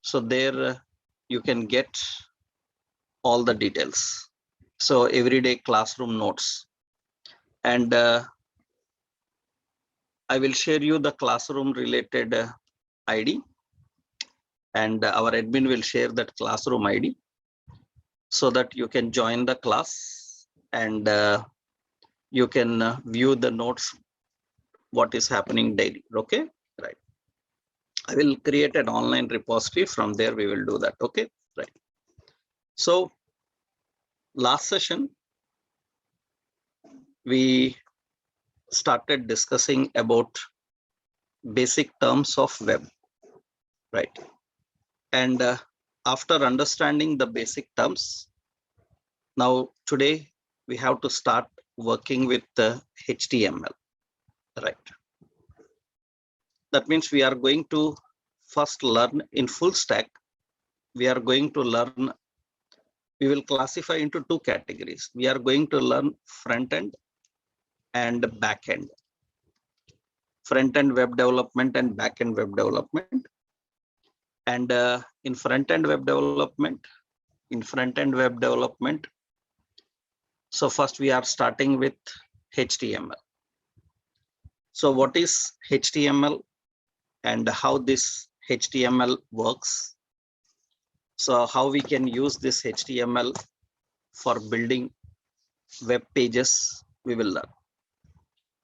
So there you can get all the details. So everyday classroom notes, and I will share you the classroom related ID, and our admin will share that classroom ID so that you can join the class and you can view the notes, what is happening daily. Okay, right. I will create an online repository. From there we will do that. Okay, right. So last session we started discussing about basic terms of web, right? And after understanding the basic terms, now today we have to start working with the HTML, right? That means we are going to first learn in full stack. We are going to learn, we will classify into two categories. We are going to learn front end and back end. Front end web development and back end web development. And in front end web development, so first we are starting with HTML. So what is HTML and how this HTML works? So how we can use this HTML for building web pages, we will learn.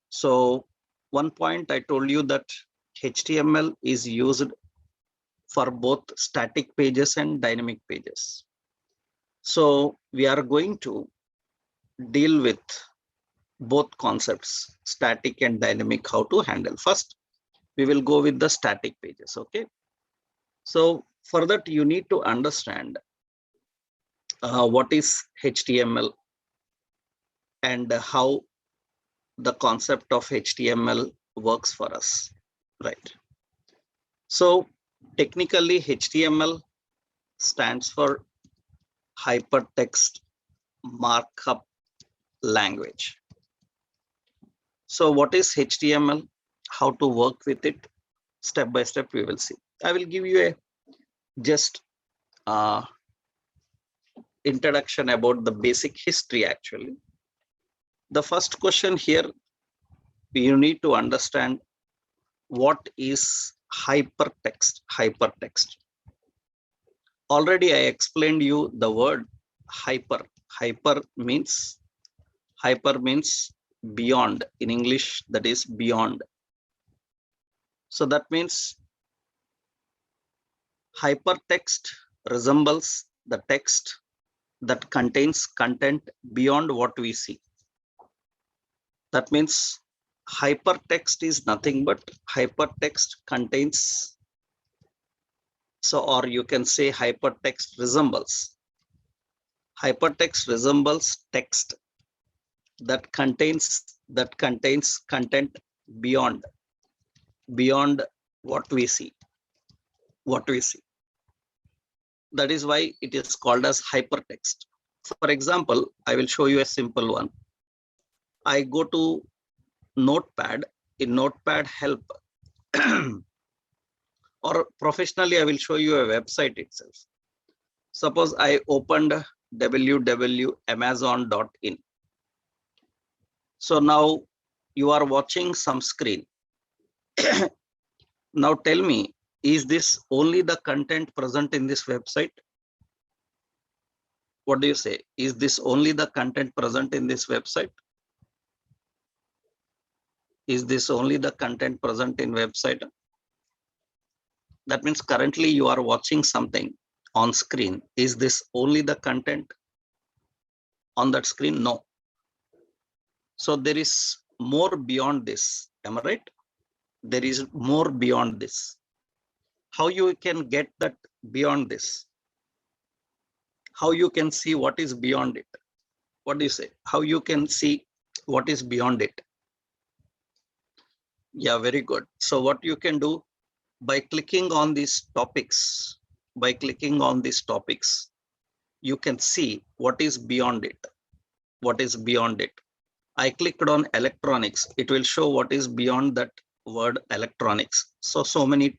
So one point I told you that HTML is used for both static pages and dynamic pages. So we are going to deal with both concepts, static and dynamic, how to handle. First, we will go with the static pages. Okay. So for that, you need to understand what is HTML and how the concept of HTML works for us, right? So technically, HTML stands for Hypertext Markup Language. So what is HTML? How to work with it? Step by step, we will see. I will give you a just introduction about the basic history actually. The first question here, you need to understand what is hypertext. Hypertext. Already I explained you the word hyper. Hyper means beyond. In English, that is beyond. So that means hypertext resembles the text that contains content beyond what we see. That means hypertext is nothing but hypertext contains, so or you can say hypertext resembles. Hypertext resembles text that contains content beyond what we see. That is why it is called as hypertext. For example, I will show you a simple one. I go to Notepad. In Notepad help or professionally, I will show you a website itself. Suppose I opened www.amazon.in. So now you are watching some screen. Now tell me, is this only the content present in this website? What do you say? Is this only the content present in this website? Is this only the content present in website? That means currently you are watching something on screen. Is this only the content on that screen? No. So there is more beyond this. Am I right? There is more beyond this. How you can get that beyond this? How you can see what is beyond it? What do you say? How you can see what is beyond it? Yeah, very good. So what you can do by clicking on these topics, you can see what is beyond it. What is beyond it? I clicked on electronics. It will show what is beyond that word electronics. So many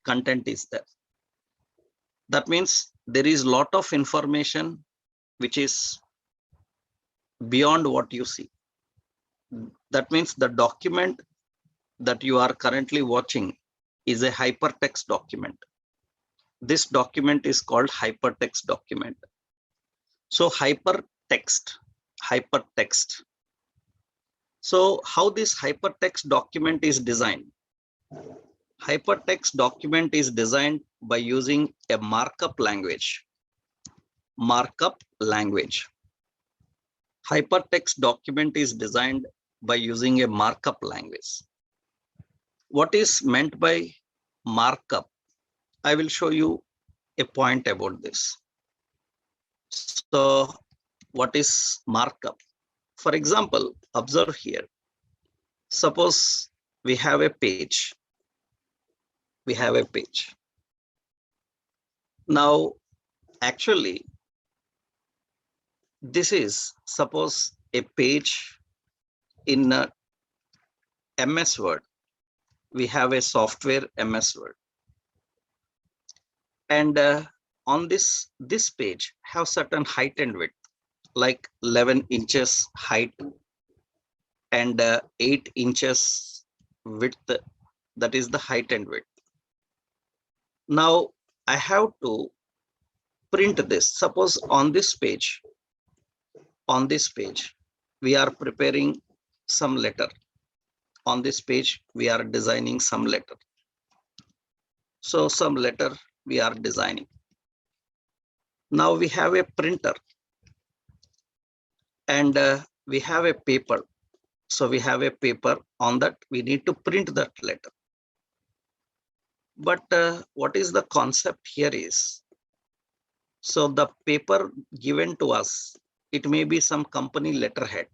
content is there. That means there is a lot of information which is beyond what you see. That means the document that you are currently watching is a hypertext document. This document is called hypertext document. So hypertext. So how this hypertext document is designed? Hypertext document is designed by using a markup language. Hypertext document is designed by using a markup language. What is meant by markup? I will show you a point about this. So what is markup? For example, observe here. Suppose we have a page. Now, actually, this is suppose a page in MS Word. We have a software MS Word. And on this page have certain height and width, like 11 inches height and 8 inches width. That is the height and width. Now I have to print this. Suppose on this page, we are preparing some letter. On this page, we are designing some letter. So some letter we are designing. Now we have a printer and we have a paper. So we have a paper. On that we need to print that letter. But what is the concept here is, so the paper given to us, it may be some company letterhead.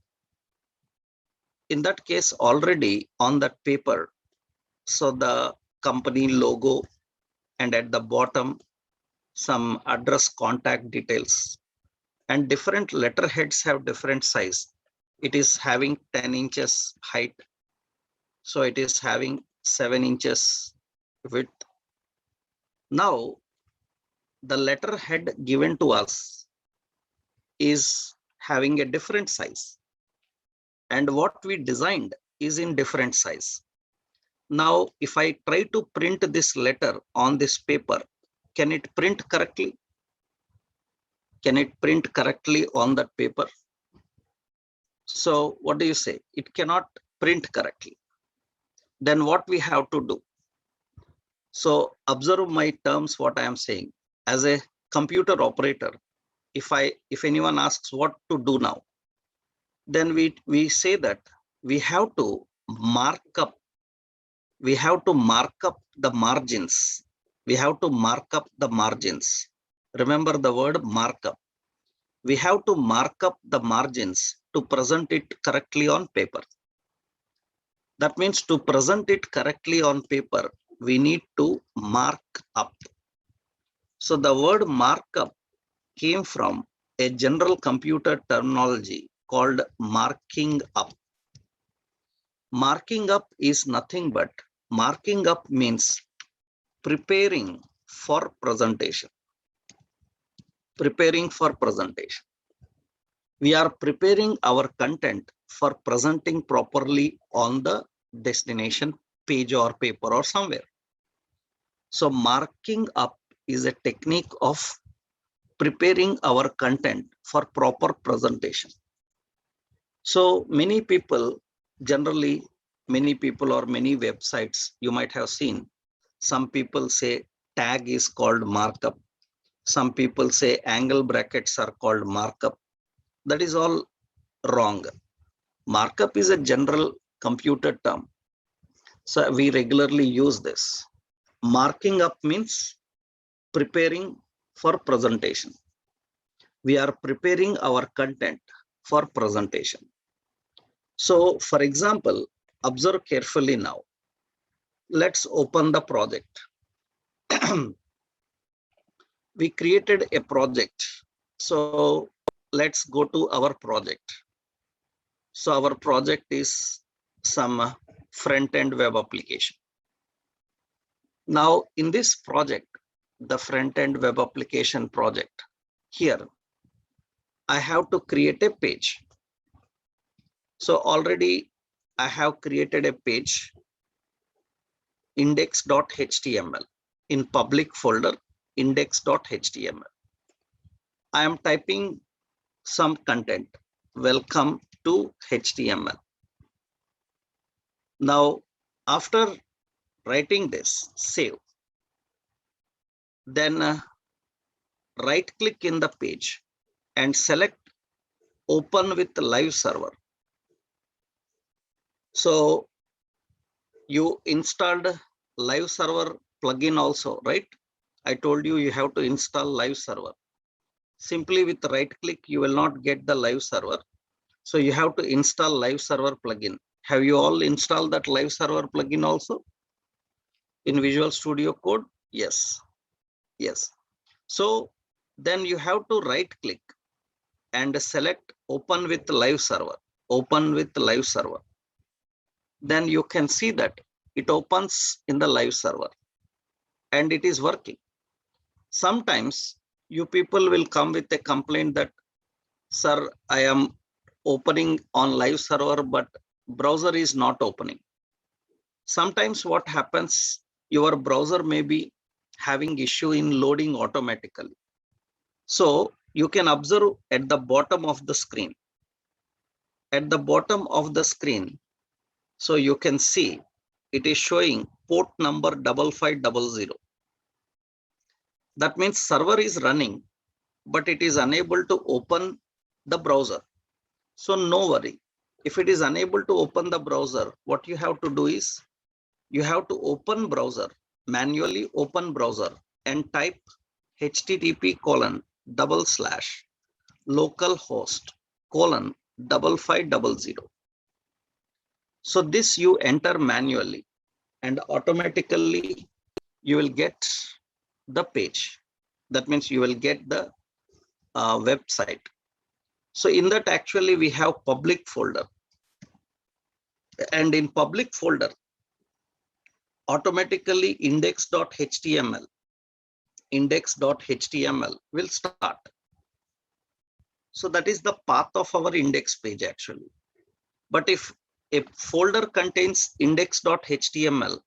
In that case, already on that paper, so the company logo and at the bottom some address, contact details, and different letterheads have different size. It is having 10 inches height, so it is having 7 inches width. Now the letterhead given to us is having a different size, and what we designed is in different size. Now if I try to print this letter on this paper, can it print correctly? Can it print correctly on that paper? So what do you say? It cannot print correctly. Then what we have to do? So observe my terms, what I am saying. As a computer operator, if anyone asks what to do now, then we say that we have to mark up. We have to mark up the margins. We have to mark up the margins. Remember the word markup. We have to mark up the margins to present it correctly on paper. That means to present it correctly on paper, we need to mark up. So the word markup came from a general computer terminology called marking up. Marking up is nothing but, marking up means preparing for presentation. Preparing for presentation. We are preparing our content for presenting properly on the destination page or paper or somewhere. So marking up is a technique of preparing our content for proper presentation. So many people, generally many people or many websites you might have seen, some people say tag is called markup. Some people say angle brackets are called markup. That is all wrong. Markup is a general computer term. So we regularly use this. Marking up means preparing for presentation. We are preparing our content for presentation. So for example, observe carefully now. Let's open the project. We created a project. So let's go to our project. So our project is some front-end web application. Now in this project, the front-end web application project. Here, I have to create a page. So already I have created a page, index.html, in public folder, index.html. I am typing some content, welcome to HTML. Now, after writing this, save. Then right click in the page and select open with live server. So you installed live server plugin also, right? I told you have to install live server. Simply with right click, you will not get the live server. So you have to install live server plugin. Have you all installed that live server plugin also in Visual Studio Code? Yes. Yes. So then you have to right click and select open with live server, open with live server. Then you can see that it opens in the live server and it is working. Sometimes you people will come with a complaint that, sir, I am opening on live server, but browser is not opening. Sometimes what happens, your browser may be having issue in loading automatically. So you can observe at the bottom of the screen. At the bottom of the screen, so you can see it is showing port number 5500. That means server is running, but it is unable to open the browser. So no worry. If it is unable to open the browser, what you have to do is you have to open browser, manually open browser and type http://localhost:5500. So this you enter manually and automatically you will get the page. That means you will get the website. So in that actually we have public folder, and in public folder automatically index.html will start. So that is the path of our index page actually. But if a folder contains index.html,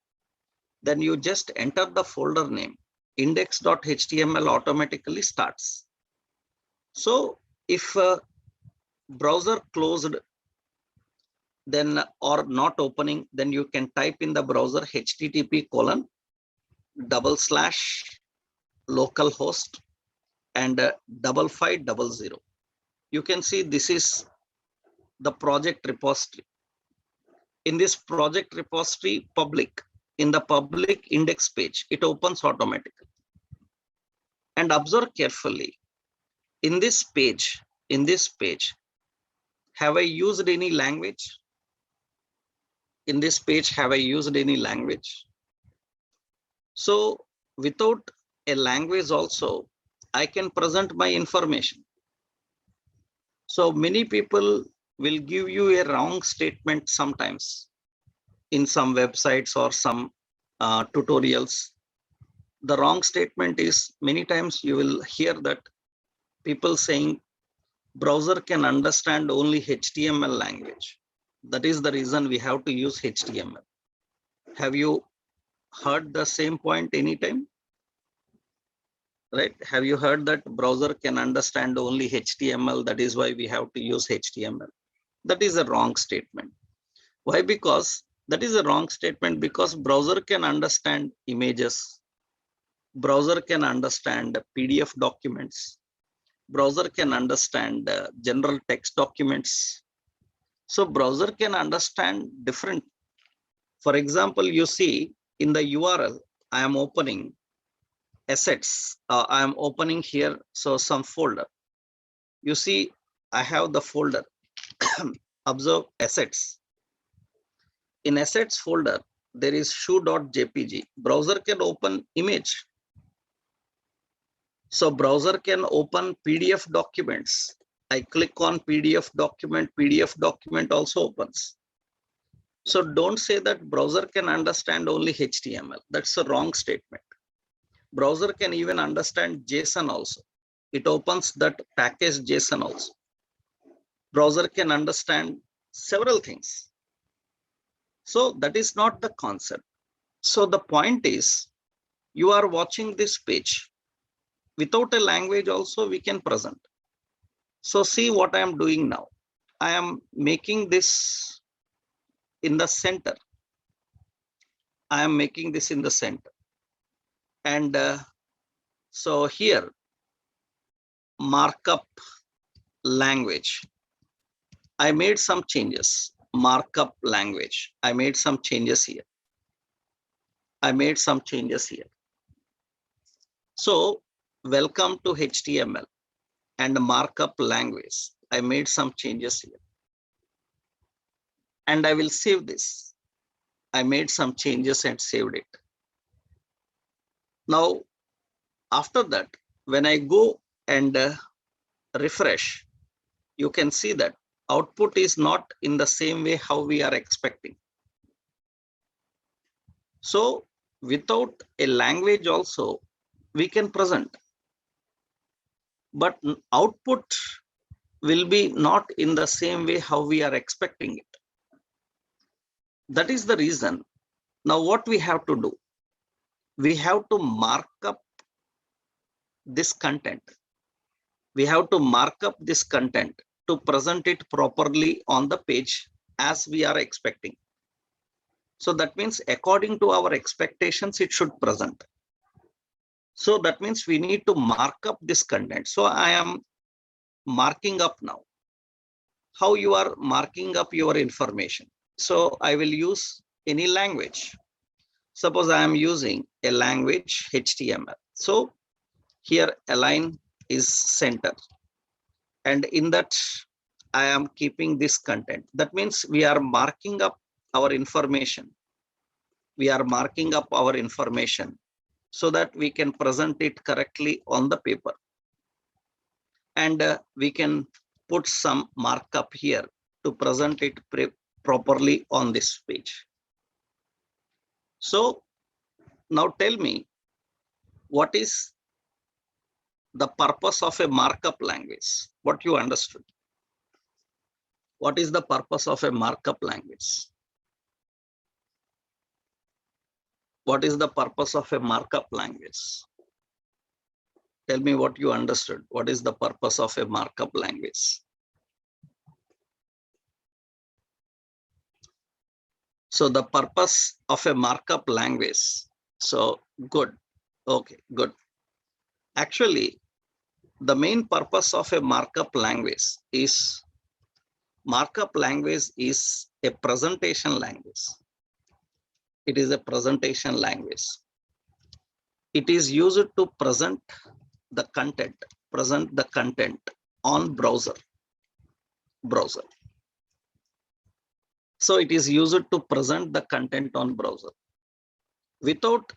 then you just enter the folder name, index.html automatically starts. So if browser closed then or not opening, then you can type in the browser http://localhost and 5500. You can see this is the project repository. In this project repository public, in the public index page, it opens automatically. And observe carefully, in this page, have I used any language? In this page, have I used any language? So without a language also, I can present my information. So many people will give you a wrong statement sometimes in some websites or some tutorials. The wrong statement is many times you will hear that people saying browser can understand only HTML language. That is the reason we have to use HTML. Have you heard the same point anytime? Right? Have you heard that browser can understand only HTML? That is why we have to use HTML. That is a wrong statement. Why? Because that is a wrong statement because browser can understand images. Browser can understand PDF documents. Browser can understand general text documents. So browser can understand different. For example, you see in the URL, I am opening assets. I am opening here, so some folder. You see, I have the folder. Observe assets. In assets folder, there is shoe.jpg. Browser can open image. So browser can open PDF documents. I click on PDF document also opens. So don't say that browser can understand only HTML. That's a wrong statement. Browser can even understand JSON also. It opens that package JSON also. Browser can understand several things. So that is not the concept. So the point is, you are watching this page. Without a language also we can present. So see what I am doing now. I am making this in the center. I am making this in the center. And so here, markup language. I made some changes. Markup language. I made some changes here. I made some changes here. So welcome to HTML and markup language. I made some changes here. And I will save this. I made some changes and saved it. Now, after that, when I go and refresh, you can see that output is not in the same way how we are expecting. So without a language also, we can present. But output will be not in the same way how we are expecting it. That is the reason. Now what we have to do? We have to mark up this content. We have to mark up this content to present it properly on the page as we are expecting. So that means according to our expectations, it should present. So that means we need to mark up this content. So I am marking up now. How you are marking up your information? So I will use any language. Suppose I am using a language HTML. So here align is center. And in that I am keeping this content. That means we are marking up our information. We are marking up our information so that we can present it correctly on the paper. And we can put some markup here to present it properly on this page. So now tell me, what is the purpose of a markup language? What you understood? What is the purpose of a markup language? What is the purpose of a markup language? Tell me what you understood. What is the purpose of a markup language? So the purpose of a markup language. So good. Okay, good. Actually, the main purpose of a markup language is a presentation language. It is a presentation language. It is used to present the content on browser. So it is used to present the content on browser. Without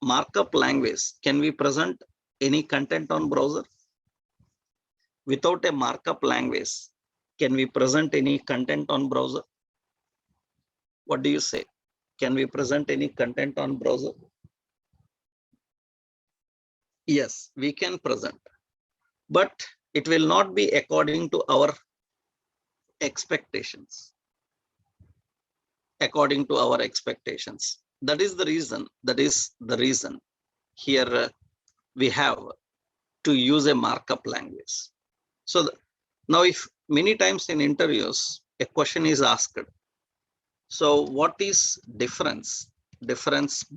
markup language, can we present any content on browser? Without a markup language, can we present any content on browser? What do you say? Can we present any content on browser? Yes, we can present, but it will not be according to our expectations. According to our expectations. That is the reason here we have to use a markup language. So now if many times in interviews a question is asked, so what is difference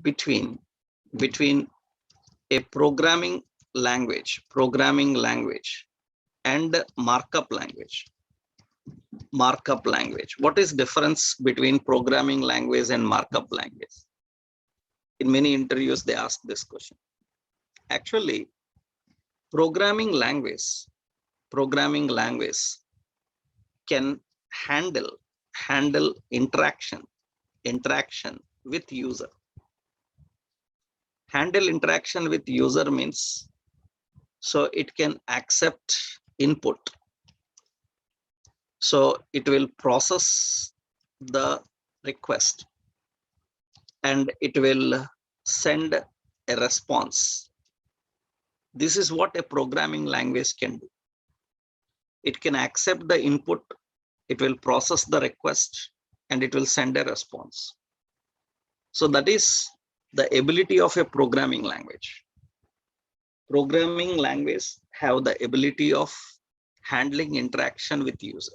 between a programming language and markup language? What is difference between programming language and markup language? In many interviews they ask this question. Actually, programming language can handle interaction with user. Handle interaction with user means, so it can accept input. So it will process the request and it will send a response. This is what a programming language can do. It can accept the input, it will process the request, and it will send a response. So that is the ability of a programming language. Programming language have the ability of handling interaction with user.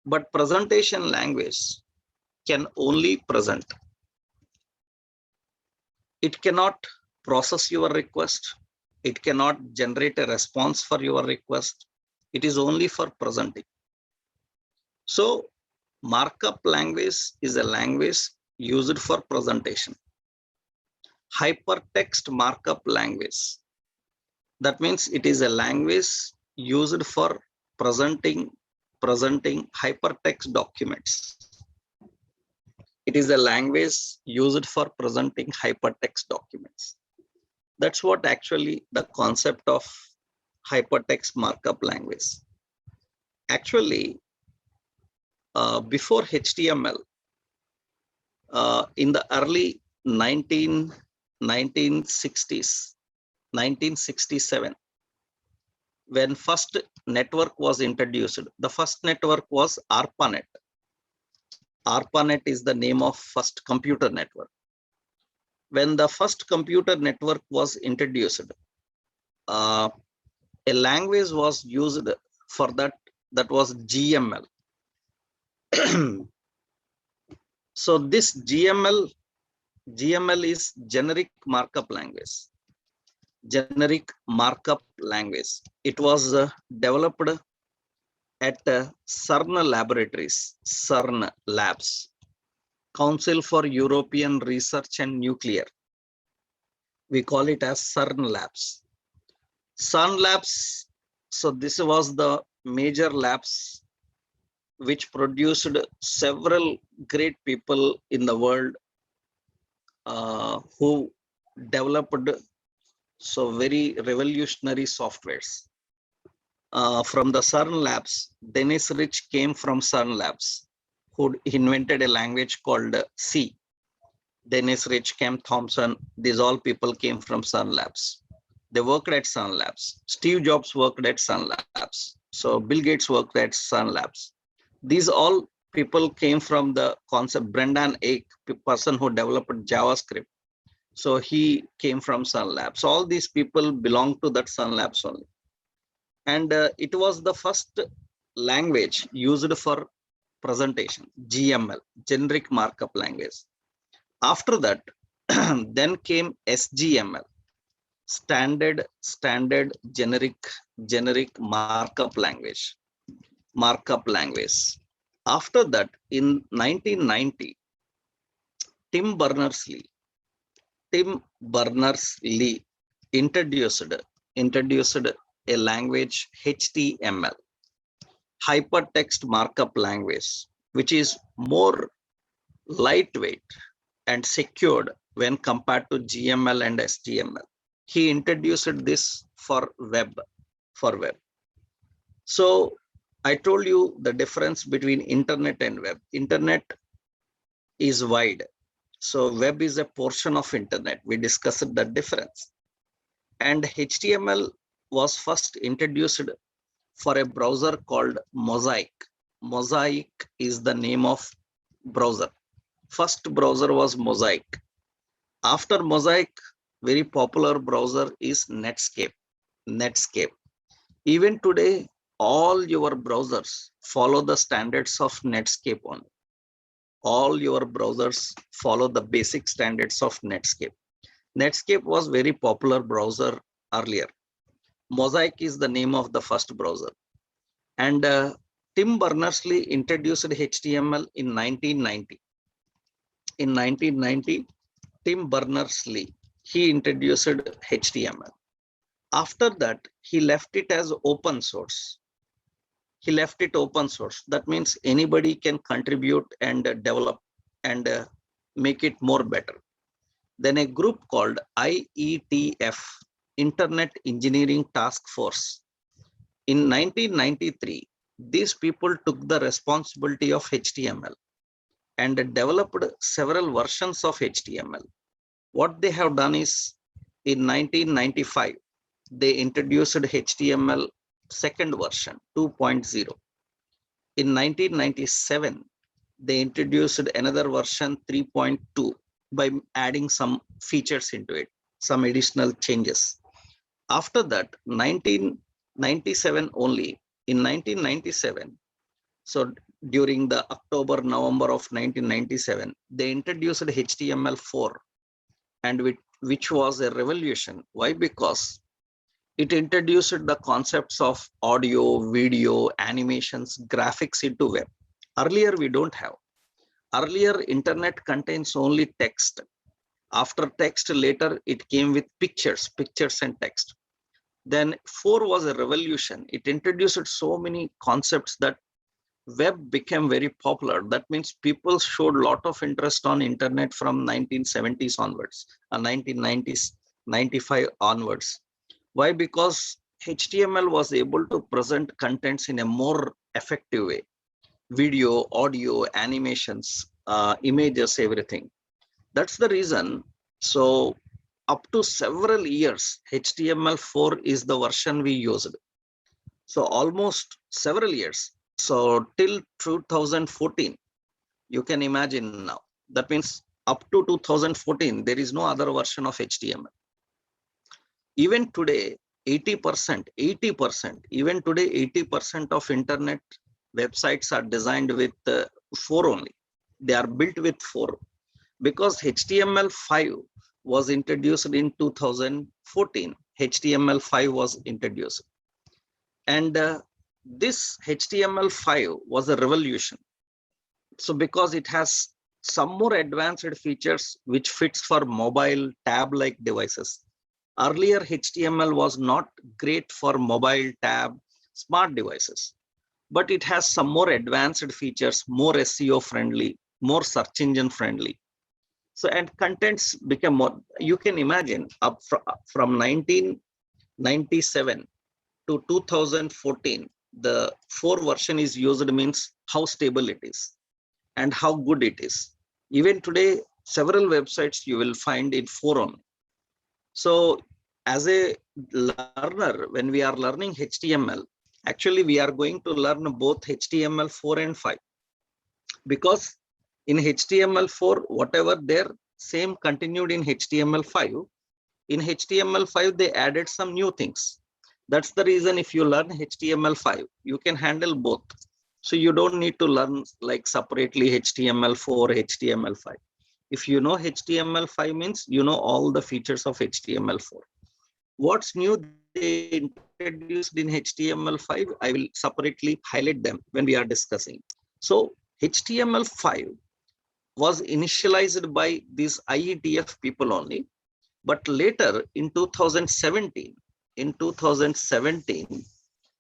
But presentation language can only present. It cannot process your request. It cannot generate a response for your request. It is only for presenting. So markup language is a language used for presentation. Hypertext markup language. That means it is a language used for presenting hypertext documents. It is a language used for presenting hypertext documents. That's what actually the concept of hypertext markup language. Actually, before HTML, in the early 1960s, 1967, when first network was introduced, the first network was ARPANET. ARPANET is the name of first computer network. When the first computer network was introduced, a language was used for that was GML. So this GML is generic markup language. Generic markup language. It was developed at CERN laboratories, CERN labs, Council for European Research and Nuclear. We call it as CERN labs. CERN labs, so this was the major labs which produced several great people in the world who developed so very revolutionary softwares. From the CERN labs, Dennis Rich came from CERN labs, who invented a language called C. Dennis Rich, Kem Thompson, these all people came from CERN labs. They worked at CERN labs. Steve Jobs worked at CERN labs. So Bill Gates worked at CERN labs. These all people came from the concept. Brendan Eich, person who developed JavaScript. So he came from CERN labs. So all these people belong to that CERN labs only. And it was the first language used for presentation, GML, generic markup language. After that, then came SGML, standard generic markup language. After that, in 1990, Tim Berners-Lee introduced a language, HTML, hypertext markup language, which is more lightweight and secured when compared to GML and SGML. He introduced this for web. So I told you the difference between internet and web. Internet is wide. So web is a portion of internet. We discussed the difference. And HTML was first introduced for a browser called Mosaic. Mosaic is the name of browser. First browser was Mosaic. After Mosaic, very popular browser is Netscape. Even today, all your browsers follow the standards of Netscape only. All your browsers follow the basic standards of Netscape. Netscape was very popular browser earlier. Mosaic is the name of the first browser. And Tim Berners-Lee introduced HTML in 1990. In 1990, Tim Berners-Lee, he introduced HTML. After that, he left it as open source. That means anybody can contribute and develop and make it more better. Then a group called IETF, Internet Engineering Task Force. In 1993, these people took the responsibility of HTML and developed several versions of HTML. What they have done is in 1995, they introduced HTML second version 2.0. In 1997, they introduced another version 3.2 by adding some features into it, some additional changes. After that, 1997 only, in 1997, so during the October, November of 1997, they introduced HTML4, and which was a revolution. Why? Because it introduced the concepts of audio, video, animations, graphics into web. Earlier, we don't have. Earlier, internet contains only text. After text, later it came with pictures and text. Then 4 was a revolution. It introduced so many concepts that web became very popular. That means people showed a lot of interest on internet from 1970s onwards, 1990s, 95 onwards. Why? Because HTML was able to present contents in a more effective way. Video, audio, animations, images, everything. That's the reason. So up to several years, HTML4 is the version we used. So almost several years. So till 2014, you can imagine now. That means up to 2014, there is no other version of HTML. Even today, 80%, even today, 80% of internet websites are designed with 4 only. They are built with 4 because HTML5 was introduced in 2014. HTML5 was introduced. And this HTML5 was a revolution. So because it has some more advanced features which fits for mobile tab-like devices. Earlier, HTML was not great for mobile tab smart devices, but it has some more advanced features, more SEO friendly, more search engine friendly. So, and contents become more, you can imagine up from 1997 to 2014, the 4 version is used means how stable it is and how good it is. Even today, several websites you will find in 4 only. So as a learner, when we are learning HTML, actually we are going to learn both HTML4 and 5. Because in HTML4, whatever there, same continued in HTML5. In HTML5, they added some new things. That's the reason if you learn HTML5, you can handle both. So you don't need to learn like separately HTML4, HTML5. If you know HTML5 means you know all the features of HTML4. What's new they introduced in HTML5, I will separately highlight them when we are discussing. So HTML5 was initialized by these IETF people only, but later in 2017,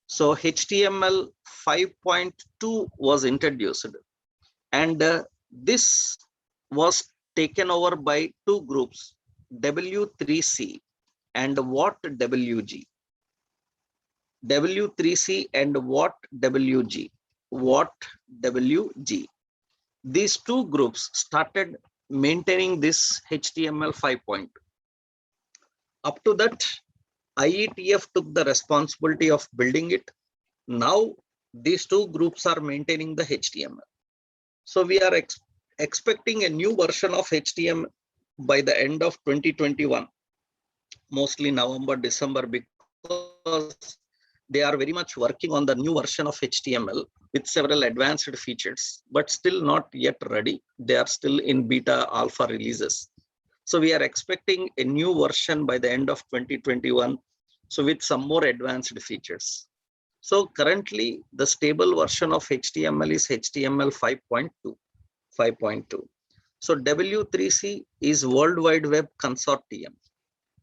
so HTML 5.2 was introduced, and this was taken over by 2 groups, W3C and WhatWG. W3C and WhatWG. These 2 groups started maintaining this HTML 5.2. Up to that, IETF took the responsibility of building it. Now, these 2 groups are maintaining the HTML. So we are expecting a new version of HTML by the end of 2021, mostly November, December, because they are very much working on the new version of HTML with several advanced features, but still not yet ready. They are still in beta alpha releases. So we are expecting a new version by the end of 2021. So with some more advanced features. So currently the stable version of HTML is HTML 5.2. So W3C is World Wide Web Consortium.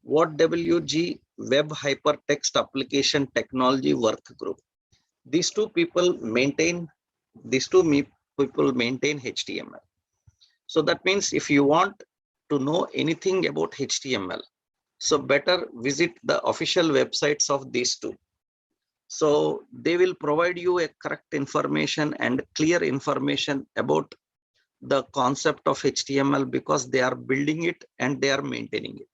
WhatWG, Web Hypertext Application Technology Work Group. These two people maintain HTML. So that means if you want to know anything about HTML, so better visit the official websites of these two. So they will provide you a correct information and clear information about the concept of HTML because they are building it and they are maintaining it.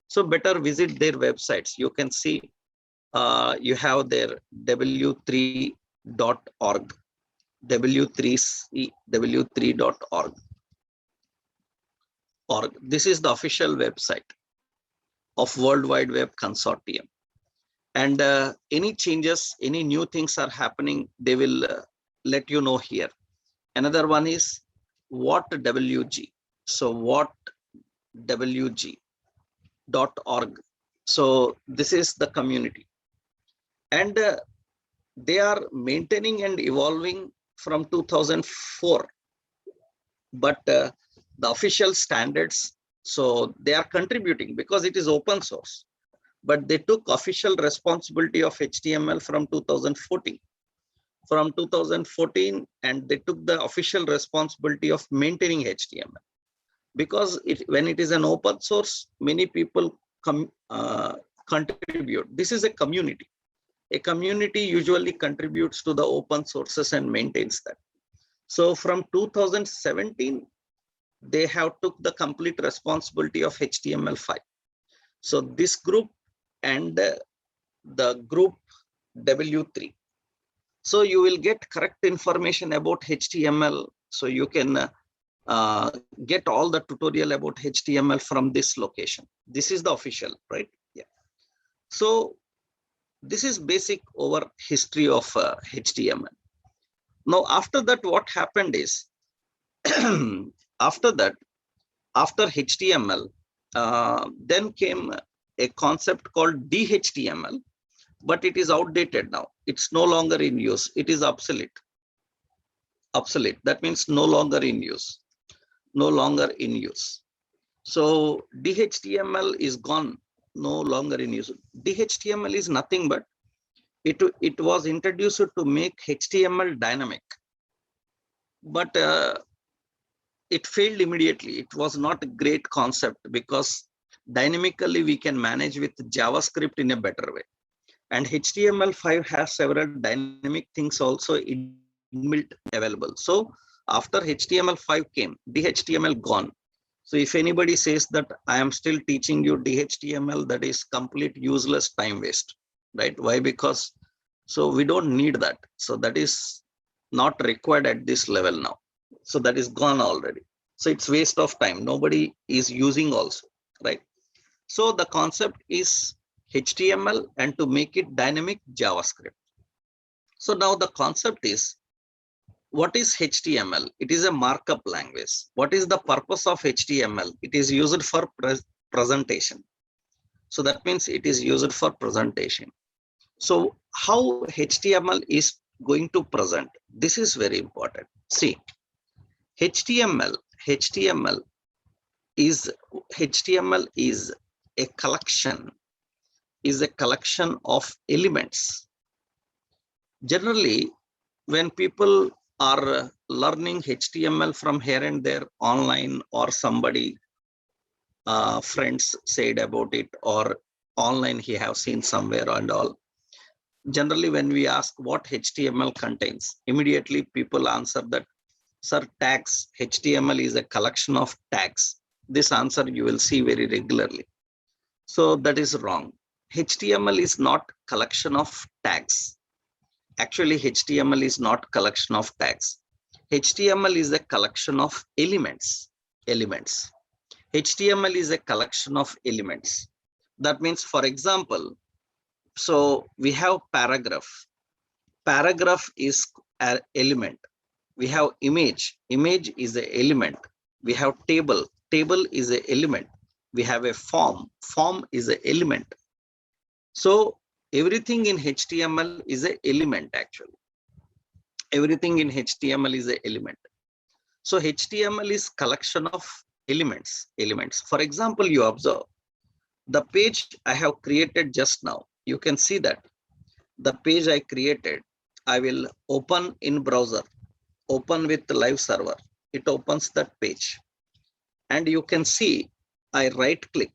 So better visit their websites. You can see you have their w3.org, w3.org. This is the official website of World Wide Web Consortium. And any changes, any new things are happening, they will let you know here. Another one is what WG. So what WG.org. So this is the community. And they are maintaining and evolving from 2004. But the official standards, so they are contributing because it is open source. But they took official responsibility of HTML from 2014. From 2014, and they took the official responsibility of maintaining HTML. Because when it is an open source, many people contribute. This is a community. A community usually contributes to the open sources and maintains that. So from 2017, they have took the complete responsibility of HTML5. So this group and the group W3. So you will get correct information about HTML. So you can get all the tutorial about HTML from this location. This is the official, right? Yeah. So this is basic over history of HTML. Now, after that, what happened is, after HTML, then came a concept called DHTML, but it is outdated now. It's no longer in use. It is obsolete. Obsolete. That means no longer in use. No longer in use. So DHTML is gone, no longer in use. DHTML is nothing but it was introduced to make HTML dynamic, but it failed immediately. It was not a great concept because dynamically we can manage with JavaScript in a better way. And HTML5 has several dynamic things also inbuilt available. So after HTML5 came, DHTML gone. So if anybody says that I am still teaching you DHTML, that is complete useless time waste, right? Why? Because so we don't need that. So that is not required at this level now. So that is gone already. So it's waste of time. Nobody is using also, right? So the concept is HTML and to make it dynamic JavaScript. So now the concept is, what is HTML? It is a markup language. What is the purpose of HTML? It is used for presentation. So that means it is used for presentation. So how HTML is going to present? This is very important. See, HTML is a collection of elements. Generally, when people are learning HTML from here and there online, or somebody friends said about it, or online he have seen somewhere and all. Generally, when we ask what HTML contains, immediately people answer that, sir, tags. HTML is a collection of tags. This answer you will see very regularly. So that is wrong. HTML is not collection of tags. Actually, HTML is not collection of tags. HTML is a collection of elements. HTML is a collection of elements. That means, for example, so we have paragraph. Paragraph is an element. We have image. Image is an element. We have table. Table is an element. We have a form. Form is an element. So everything in HTML is an element actually. Everything in HTML is an element. So HTML is collection of elements. For example, you observe the page I have created just now. You can see that the page I created, I will open in browser, open with the live server. It opens that page. And you can see I right click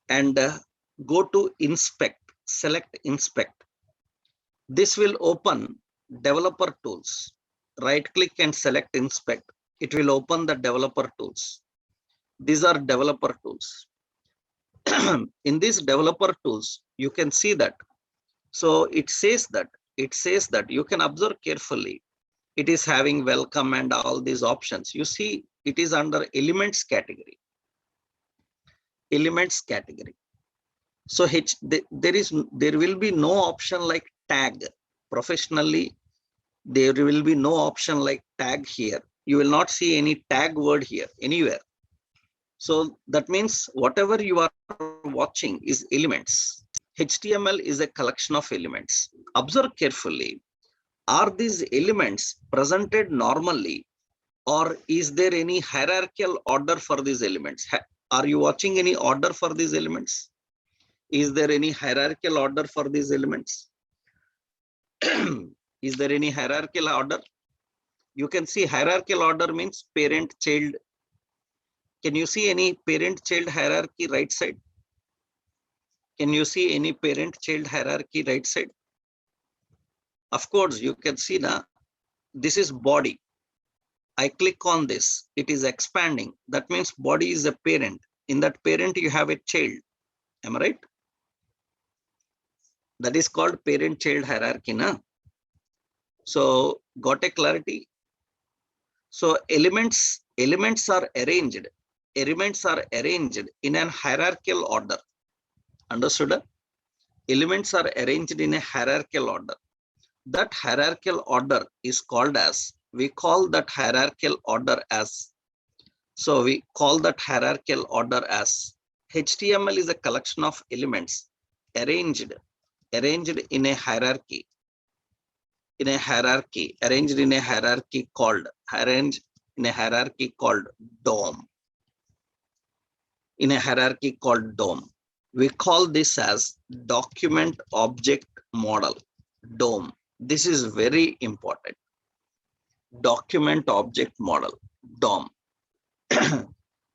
and go to inspect, select inspect. This will open developer tools. Right click and select inspect. It will open the developer tools. These are developer tools. In these developer tools, you can see that. So it says that you can observe carefully. It is having welcome and all these options. You see, it is under elements category. Elements category. So there will be no option like tag. Professionally, there will be no option like tag here. You will not see any tag word here anywhere. So that means whatever you are watching is elements. HTML is a collection of elements. Observe carefully. Are these elements presented normally, or is there any hierarchical order for these elements? Are you watching any order for these elements? Is there any hierarchical order for these elements? Is there any hierarchical order? You can see hierarchical order means parent, child. Can you see any parent-child hierarchy right side? Can you see any parent-child hierarchy right side? Of course, you can see now, this is body. I click on this, it is expanding. That means body is a parent. In that parent, you have a child. Am I right? That is called parent-child hierarchy. Na? So, got a clarity? So, elements are arranged. Elements are arranged in an hierarchical order. Understood? Elements are arranged in a hierarchical order. That hierarchical order is called as, we call that hierarchical order as, so we call that hierarchical order as, HTML is a collection of elements arranged in a hierarchy, arranged in a hierarchy called DOM. In a hierarchy called DOM. We call this as document object model, DOM. This is very important. Document object model, DOM.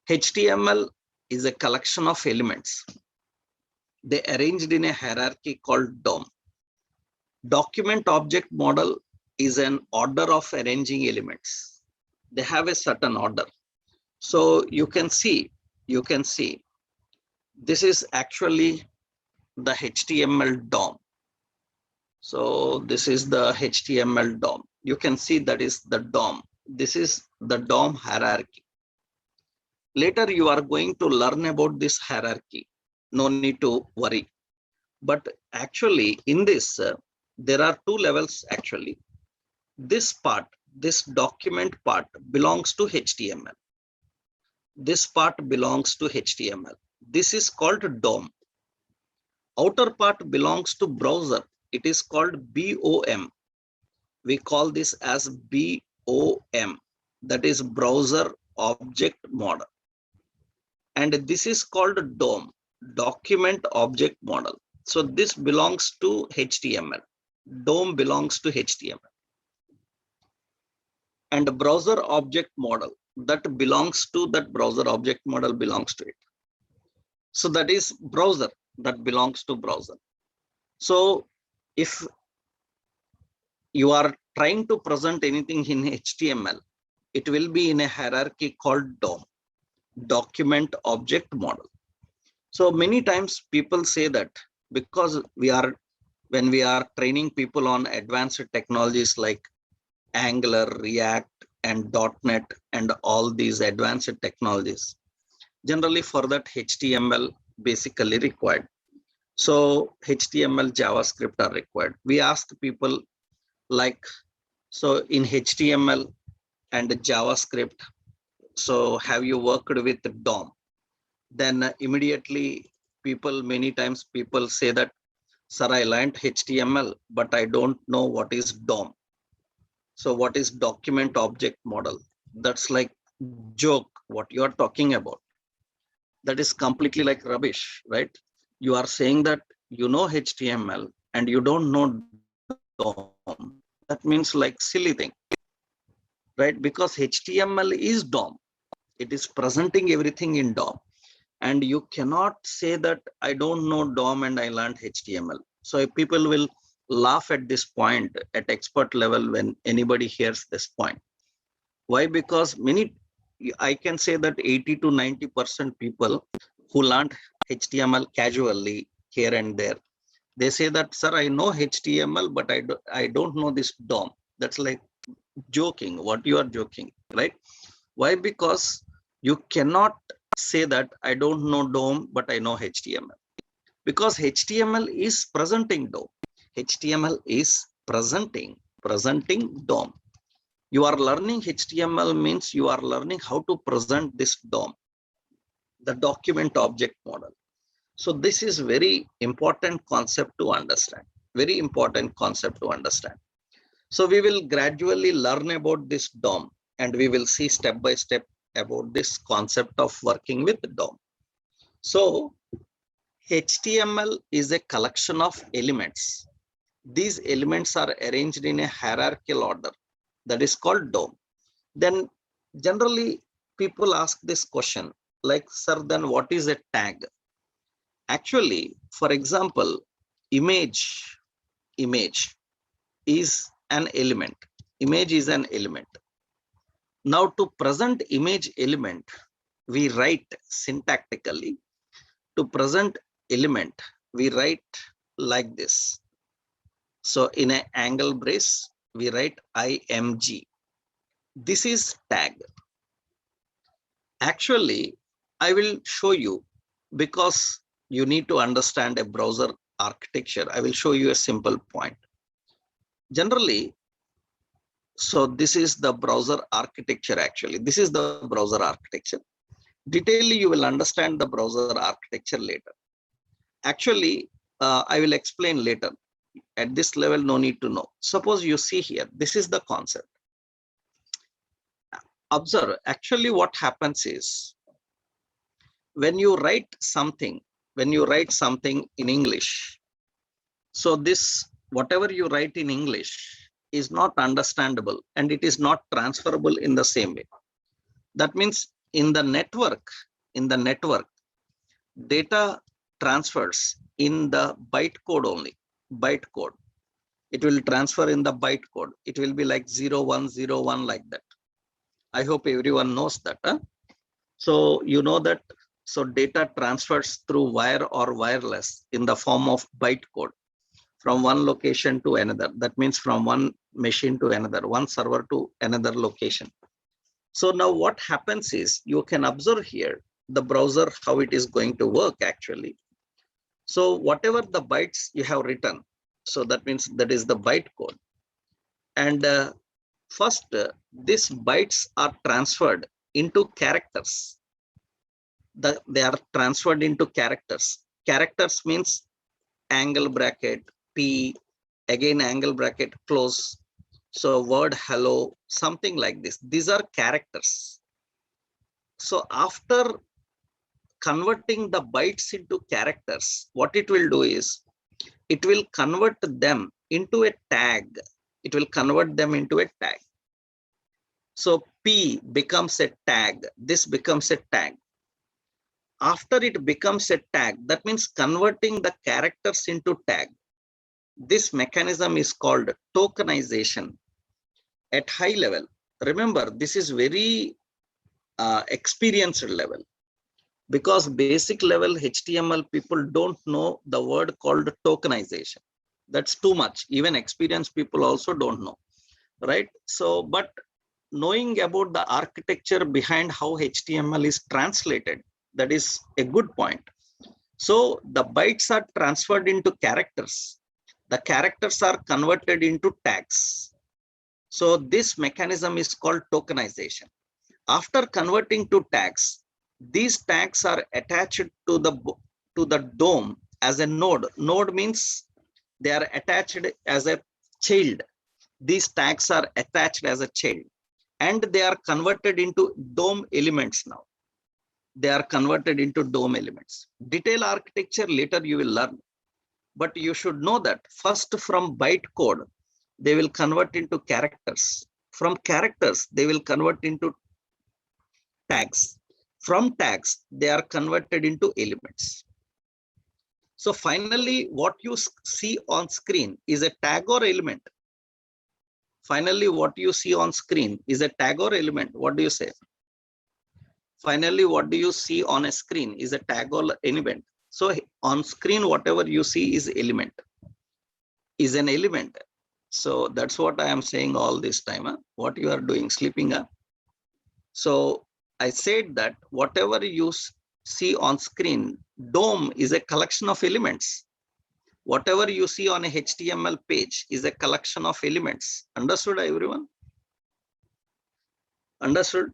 HTML is a collection of elements. They arranged in a hierarchy called DOM. Document object model is an order of arranging elements. They have a certain order. So you can see, this is actually the HTML DOM. So this is the HTML DOM. You can see that is the DOM. This is the DOM hierarchy. Later you are going to learn about this hierarchy. No need to worry. But actually in this, there are two levels actually. This part, this document part belongs to HTML. This part belongs to HTML. This is called DOM. Outer part belongs to browser. It is called BOM. We call this as BOM. That is browser object model. And this is called DOM, document object model. So this belongs to HTML. DOM belongs to HTML. And browser object model that belongs to that browser object model belongs to it. So that is browser that belongs to browser. So if you are trying to present anything in HTML, it will be in a hierarchy called DOM, document object model. So many times people say that because when we are training people on advanced technologies like Angular, React, and .NET, and all these advanced technologies, generally for that HTML basically required. So HTML, JavaScript are required. We ask people like, so in HTML and JavaScript, so have you worked with DOM? Then immediately many times people say that, sir, I learned HTML, but I don't know what is DOM. So what is document object model? That's like joke, what you are talking about. That is completely like rubbish, right? You are saying that you know HTML and you don't know DOM. That means like silly thing, right? Because HTML is DOM. It is presenting everything in DOM. And you cannot say that I don't know DOM and I learned HTML. So people will laugh at this point at expert level when anybody hears this point. Why? Because many I can say that 80 to 90% people who learned HTML casually here and there, they say that, sir, I know HTML, but I don't know this DOM. That's like joking. What you are joking, right? Why? Because you cannot say that I don't know DOM, but I know HTML. Because HTML is presenting DOM. HTML is presenting DOM. You are learning HTML means you are learning how to present this DOM, the document object model. So this is very important concept to understand. Very important concept to understand. So we will gradually learn about this DOM, and we will see step by step about this concept of working with DOM. So HTML is a collection of elements. These elements are arranged in a hierarchical order, that is called DOM. Then generally people ask this question like, sir, then what is a tag? Actually, for example, image is an element. Image is an element. Now to present image element, we write syntactically. To present element, we write like this. So in an angle brace, we write IMG. This is tag. Actually, I will show you, because you need to understand a browser architecture. I will show you a simple point. Generally, so this is the browser architecture. Actually, this is the browser architecture. Detailedly, you will understand the browser architecture later. Actually, I will explain later. At this level, no need to know. Suppose you see here, this is the concept. Observe, actually what happens is, when you write something in English, so this, whatever you write in English is not understandable and it is not transferable in the same way. That means in the network, data transfers in the byte code only, byte code. It will transfer in the byte code. It will be like 0101 like that. I hope everyone knows that. Huh? So you know that, so data transfers through wire or wireless in the form of byte code from one location to another. That means from one machine to another, one server to another location. So now what happens is, you can observe here the browser, how it is going to work actually. So whatever the bytes you have written, so that means that is the byte code. And first, these bytes are transferred into characters. They are transferred into characters. Characters means angle bracket, P, again angle bracket, close. So word hello, something like this. These are characters. So after converting the bytes into characters, what it will do is, it will convert them into a tag. It will convert them into a tag. So P becomes a tag. This becomes a tag. After it becomes a tag, that means converting the characters into tag. This mechanism is called tokenization at high level. Remember, this is very experienced level, because basic level HTML people don't know the word called tokenization. That's too much. Even experienced people also don't know, right? So, but knowing about the architecture behind how HTML is translated, that is a good point. So the bytes are transferred into characters. The characters are converted into tags. So this mechanism is called tokenization. After converting to tags, these tags are attached to the DOM as a node. Node means they are attached as a child. These tags are attached as a child, and they are converted into DOM elements now. They are converted into DOM elements. Detail architecture later you will learn. But you should know that first from byte code, they will convert into characters. From characters, they will convert into tags. From tags, they are converted into elements. So finally, what you see on screen is a tag or element. Finally, what you see on screen is a tag or element. What do you say? Finally, what do you see on a screen is a tag or element. So on screen, whatever you see is element, is an element. So that's what I am saying all this time. What you are doing, sleeping. So I said that whatever you see on screen, DOM is a collection of elements. Whatever you see on a HTML page is a collection of elements. Understood, everyone? Understood?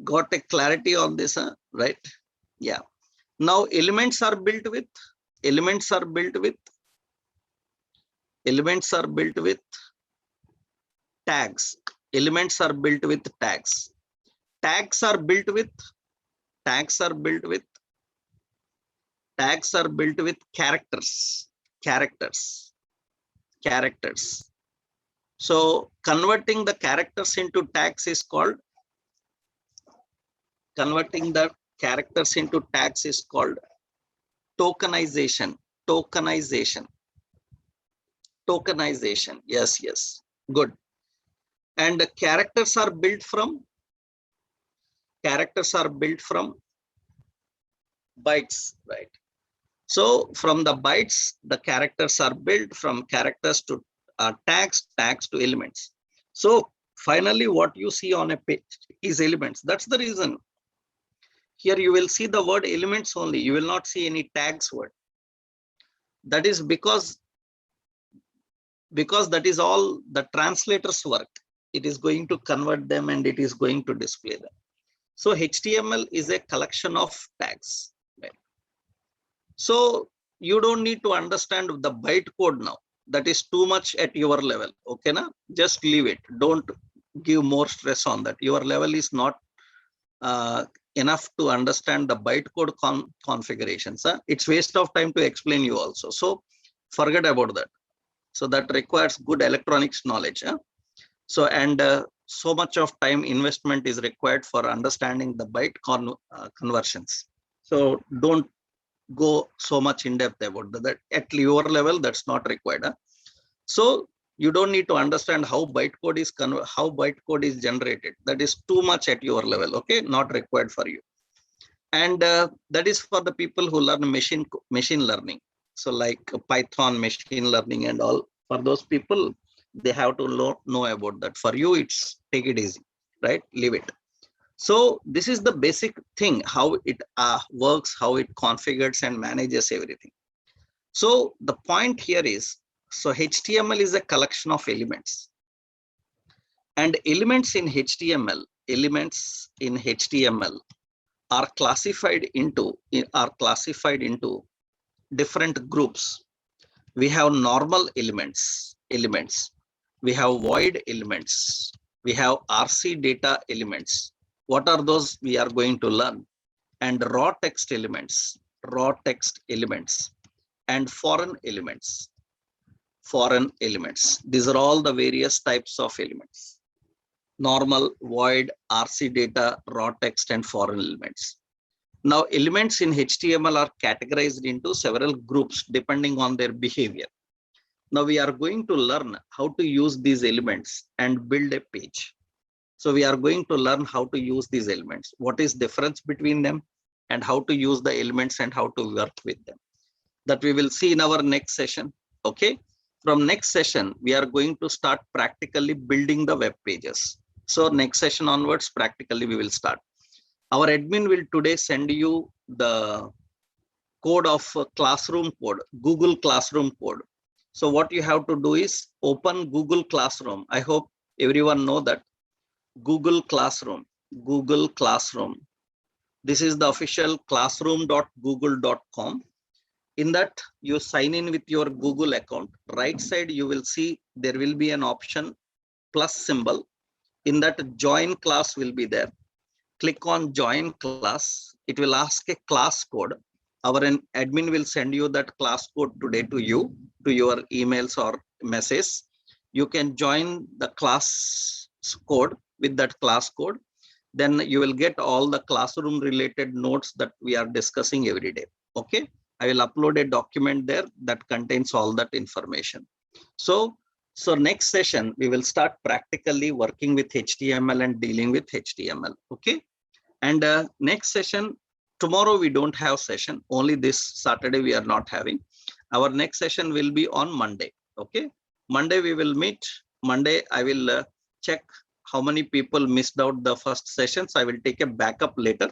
Got a clarity on this, right? Yeah. Now elements are built with tags. Elements are built with tags. Tags are built with characters. So converting the characters into tags is called tokenization. Yes, good. And the characters are built from bytes, right? So from the bytes, the characters are built, from characters to tags to elements. So finally, what you see on a page is elements. That's the reason here you will see the word elements only. You will not see any tags word. That is because that is all the translator's work. It is going to convert them and it is going to display them. So HTML is a collection of tags. Right? So you don't need to understand the byte code now. That is too much at your level. Okay, na? Just leave it. Don't give more stress on that. Your level is not enough to understand the bytecode configurations. It's waste of time to explain you also. So forget about that. So that requires good electronics knowledge. So and so much of time investment is required for understanding the byte conversions. So don't go so much in depth about that. At your level, that's not required. So you don't need to understand how bytecode is generated. That is too much at your level. Okay, not required for you. And that is for the people who learn machine learning. So like Python, machine learning, and all. For those people, they have to know about that. For you, it's take it easy, right? Leave it. So this is the basic thing, how it works, how it configures and manages everything. So the point here is, so HTML is a collection of elements, and elements in HTML are classified into different groups. We have normal elements. We have void elements. We have RC data elements. What are those? We are going to learn. And raw text elements, and foreign elements. These are all the various types of elements. Normal, void, RC data, raw text, and foreign elements. Now, elements in HTML are categorized into several groups depending on their behavior. Now, we are going to learn how to use these elements and build a page. So we are going to learn how to use these elements, what is difference between them, and how to use the elements and how to work with them. That we will see in our next session. Okay. From next session, we are going to start practically building the web pages. So next session onwards, practically we will start. Our admin will today send you the code of classroom code, Google Classroom code. So what you have to do is open Google Classroom. I hope everyone know that Google Classroom. This is the official classroom.google.com. In that, you sign in with your Google account. Right side, you will see there will be an option plus symbol. In that, join class will be there. Click on join class. It will ask a class code. Our admin will send you that class code today to you, to your emails or message. You can join the class code with that class code. Then you will get all the classroom related notes that we are discussing every day. Okay. I will upload a document there that contains all that information. So So next session, we will start practically working with HTML and dealing with HTML. Okay. And next session, tomorrow we don't have session. Only this Saturday we are not having. Our next session will be on Monday. Okay. Monday we will meet. Monday I will check how many people missed out the first sessions. I will take a backup later.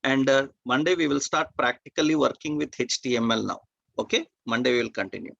And Monday we will start practically working with HTML now. Okay. Monday we will continue.